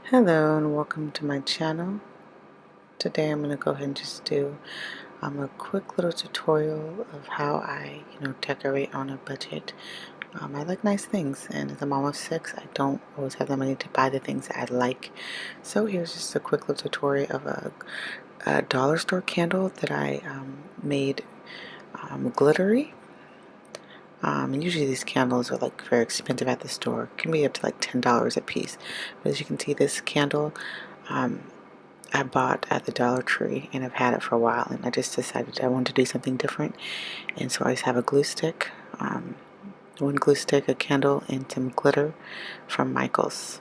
Hello and welcome to my channel. Today I'm going to go ahead and just do a quick little tutorial of how I decorate on a budget. I like nice things, and as a mom of 6 I don't always have the money to buy the things that I like. So here's just a quick little tutorial of a dollar store candle that I made glittery. And usually these candles are like very expensive at the store. It can be up to like $10 a piece. But as you can see, this candle I bought at the Dollar Tree, and I've had it for a while, and I just decided I wanted to do something different. And so I just have a glue stick, one glue stick, a candle, and some glitter from Michael's.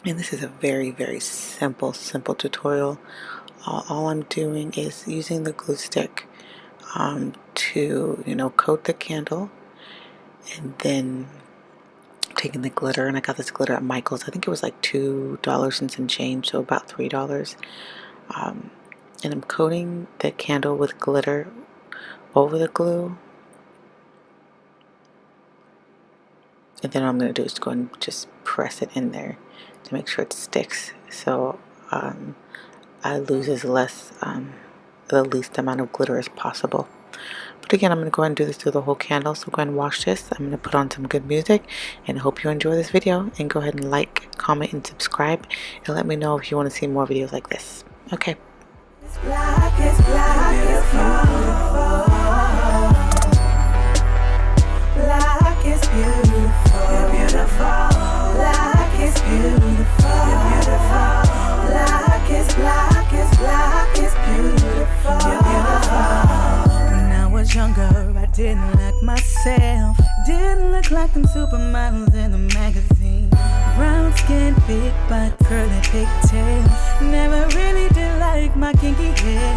And this is a very, very simple tutorial. All I'm doing is using the glue stick to coat the candle, and then taking the glitter, and I got this glitter at Michael's. I think it was like $2 and some change, so about $3. And I'm coating the candle with glitter over the glue, and then what I'm going to do is go and just press it in there to make sure it sticks, so I lose the least amount of glitter as possible. But again, I'm going to go ahead and do this through the whole candle, so go ahead and watch this. I'm going to put on some good music, and I hope you enjoy this video, and go ahead and like, comment, and subscribe, and let me know if you want to see more videos like this. Okay. It's black, it's beautiful. Black is beautiful. You're beautiful. Black is beautiful. You're beautiful. Black is beautiful. You're beautiful. When I was younger, I didn't like myself. Didn't look like them supermodels in the magazine. Brown skin, big butt, curly pigtails. Never really did like my kinky hair.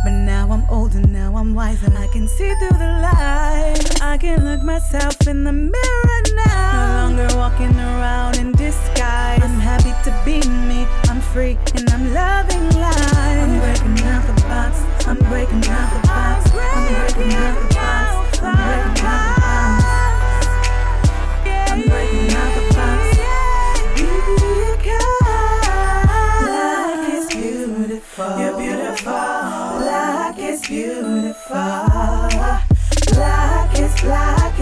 But now I'm older, now I'm wiser. I can see through the light. I can look myself in the mirror now. No longer walking around in disguise. I'm happy to be me. I'm free and I'm loving life. I'm breaking out the box. I'm breaking out the box. I'm breaking out the box. I'm breaking out the box. I'm breaking out the box. Black is beautiful. You're beautiful. Black is beautiful. Black is beautiful.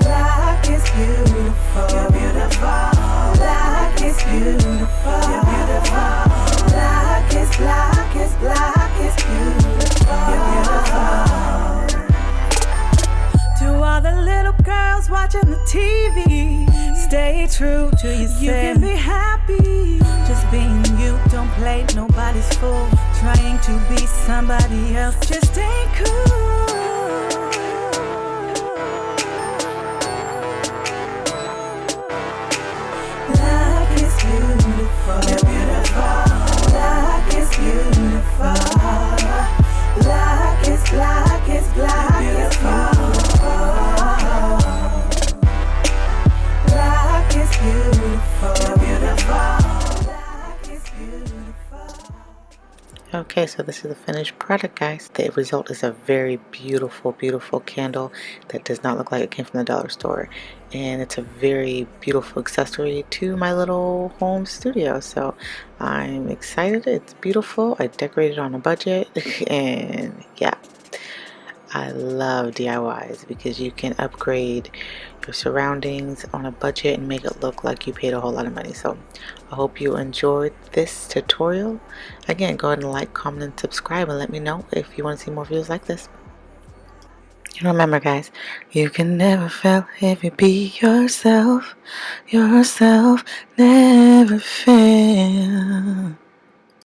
Black is beautiful. You're beautiful. Black is beautiful. You're beautiful. Black is beautiful. You're beautiful. To all the little girls watching the TV, stay true to yourself. You can be happy just being you. Don't play nobody's fool. Trying to be somebody else just ain't cool. Black is beautiful. You're beautiful. Black is beautiful. Black is beautiful. Black is beautiful. You're beautiful. Black is beautiful. Okay, so this is the finished product, guys. The result is a very beautiful candle that does not look like it came from the dollar store, and it's a very beautiful accessory to my little home studio. So I'm excited. It's beautiful. I decorated on a budget and yeah, I love DIYs because you can upgrade your surroundings on a budget and make it look like you paid a whole lot of money. So I hope you enjoyed this tutorial. Again, go ahead and like, comment, and subscribe, and let me know if you want to see more videos like this. And remember, guys, you can never fail if you be yourself. Yourself never fail.